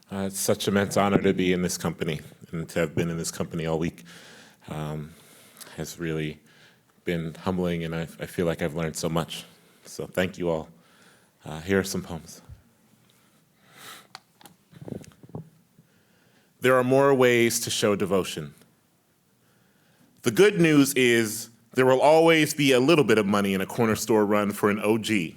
It's such an immense honor to be in this company and to have been in this company all week. Has really been humbling, and I feel like I've learned so much. So thank you all. Here are some poems. There are more ways to show devotion. The good news is there will always be a little bit of money in a corner store run for an OG.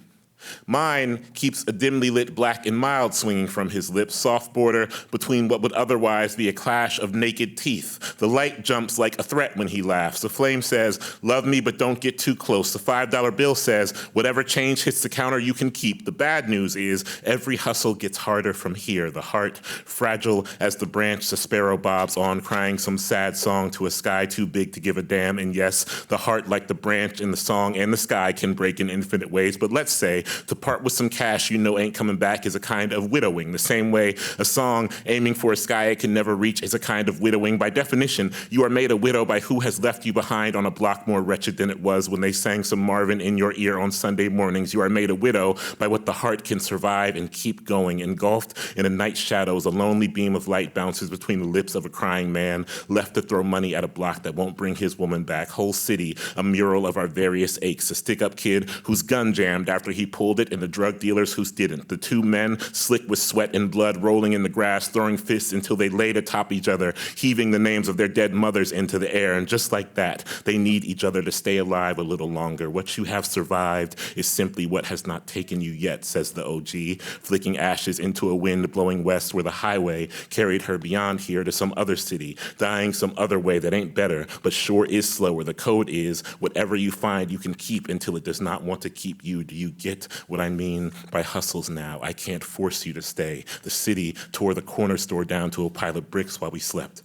Mine keeps a dimly lit black and mild swinging from his lips, soft border between what would otherwise be a clash of naked teeth. The light jumps like a threat when he laughs. The flame says, love me, but don't get too close. The $5 bill says, whatever change hits the counter, you can keep. The bad news is every hustle gets harder from here. The heart, fragile as the branch the sparrow bobs on, crying some sad song to a sky too big to give a damn. And yes, the heart, like the branch in the song and the sky, can break in infinite ways. But let's say to part with some cash you know ain't coming back is a kind of widowing. The same way a song aiming for a sky it can never reach is a kind of widowing. By definition, you are made a widow by who has left you behind on a block more wretched than it was when they sang some Marvin in your ear on Sunday mornings. You are made a widow by what the heart can survive and keep going. Engulfed in a night shadows, a lonely beam of light bounces between the lips of a crying man, left to throw money at a block that won't bring his woman back. Whole city, a mural of our various aches. A stick-up kid whose gun jammed after he pulled it, and the drug dealers who didn't. The two men, slick with sweat and blood, rolling in the grass, throwing fists until they laid atop each other, heaving the names of their dead mothers into the air. And just like that, they need each other to stay alive a little longer. What you have survived is simply what has not taken you yet, says the OG, flicking ashes into a wind blowing west where the highway carried her beyond here to some other city, dying some other way that ain't better, but sure is slower. The code is whatever you find you can keep until it does not want to keep you. Do you get what I mean by hustles now? I can't force you to stay. The city tore the corner store down to a pile of bricks while we slept.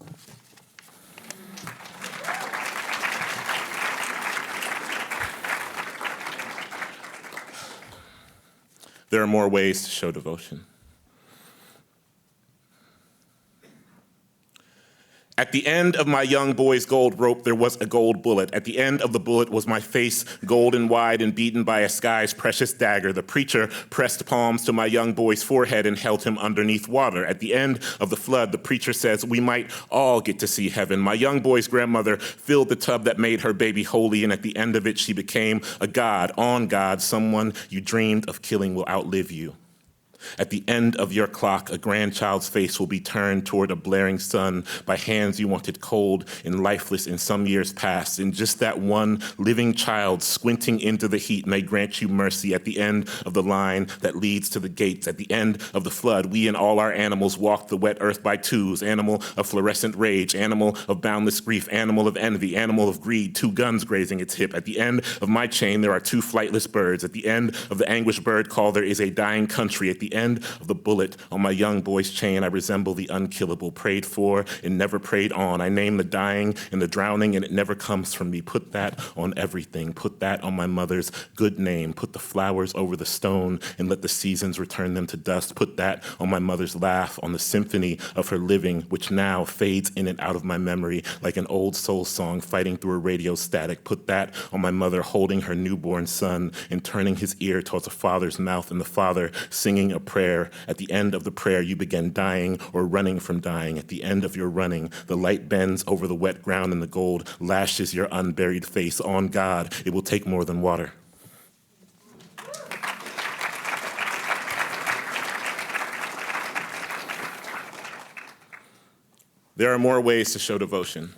There are more ways to show devotion. At the end of my young boy's gold rope, there was a gold bullet. At the end of the bullet was my face, golden wide and beaten by a sky's precious dagger. The preacher pressed palms to my young boy's forehead and held him underneath water. At the end of the flood, the preacher says, we might all get to see heaven. My young boy's grandmother filled the tub that made her baby holy, and at the end of it, she became a god, on God. Someone you dreamed of killing will outlive you. At the end of your clock, a grandchild's face will be turned toward a blaring sun by hands you wanted cold and lifeless in some years past. And just that one living child squinting into the heat may grant you mercy. At the end of the line that leads to the gates, at the end of the flood, we and all our animals walked the wet earth by twos. Animal of fluorescent rage, animal of boundless grief, animal of envy, animal of greed, two guns grazing its hip. At the end of my chain, there are two flightless birds. At the end of the anguished bird call, there is a dying country. At the end of the bullet on my young boy's chain, I resemble the unkillable, prayed for and never prayed on. I name the dying and the drowning, and it never comes from me. Put that on everything. Put that on my mother's good name. Put the flowers over the stone and let the seasons return them to dust. Put that on my mother's laugh, on the symphony of her living, which now fades in and out of my memory like an old soul song fighting through a radio static. Put that on my mother holding her newborn son and turning his ear towards a father's mouth, and the father singing a prayer. At the end of the prayer, you begin dying or running from dying. At the end of your running, the light bends over the wet ground and the gold lashes your unburied face. On God, it will take more than water. There are more ways to show devotion.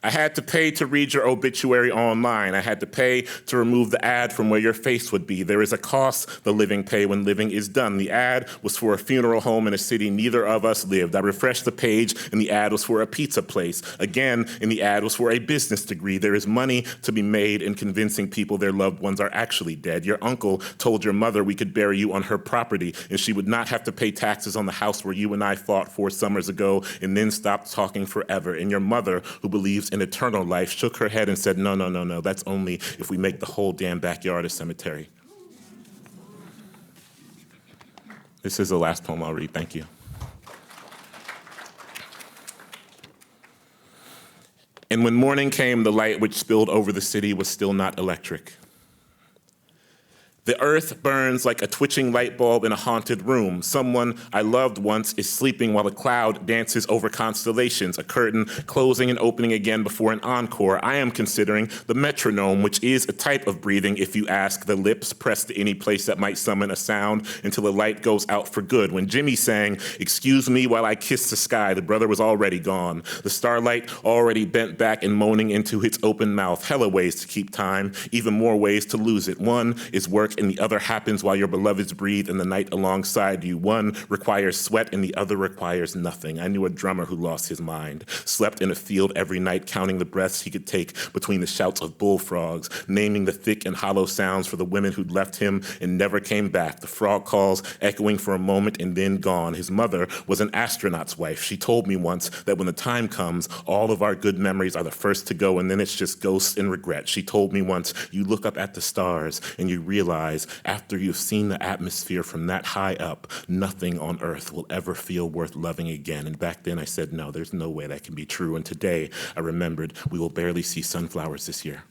I had to pay to read your obituary online. I had to pay to remove the ad from where your face would be. There is a cost the living pay when living is done. The ad was for a funeral home in a city neither of us lived. I refreshed the page, and the ad was for a pizza place. Again, and the ad was for a business degree. There is money to be made in convincing people their loved ones are actually dead. Your uncle told your mother we could bury you on her property, and she would not have to pay taxes on the house where you and I fought 4 summers ago and then stopped talking forever. And your mother, who believes in eternal life, shook her head and said, no, that's only if we make the whole damn backyard a cemetery. This is the last poem I'll read. Thank you. And when morning came, the light which spilled over the city was still not electric. The earth burns like a twitching light bulb in a haunted room. Someone I loved once is sleeping while a cloud dances over constellations, a curtain closing and opening again before an encore. I am considering the metronome, which is a type of breathing if you ask. The lips pressed to any place that might summon a sound until the light goes out for good. When Jimmy sang, "Excuse me while I kiss the sky," the brother was already gone. The starlight already bent back and moaning into its open mouth. Hella ways to keep time, even more ways to lose it. One is work and the other happens while your beloveds breathe in the night alongside you. One requires sweat and the other requires nothing. I knew a drummer who lost his mind, slept in a field every night counting the breaths he could take between the shouts of bullfrogs, naming the thick and hollow sounds for the women who'd left him and never came back, the frog calls echoing for a moment and then gone. His mother was an astronaut's wife. She told me once that when the time comes, all of our good memories are the first to go and then it's just ghosts and regret. She told me once, you look up at the stars and you realize after you've seen the atmosphere from that high up, nothing on earth will ever feel worth loving again. And back then I said, no, there's no way that can be true. And today I remembered we will barely see sunflowers this year.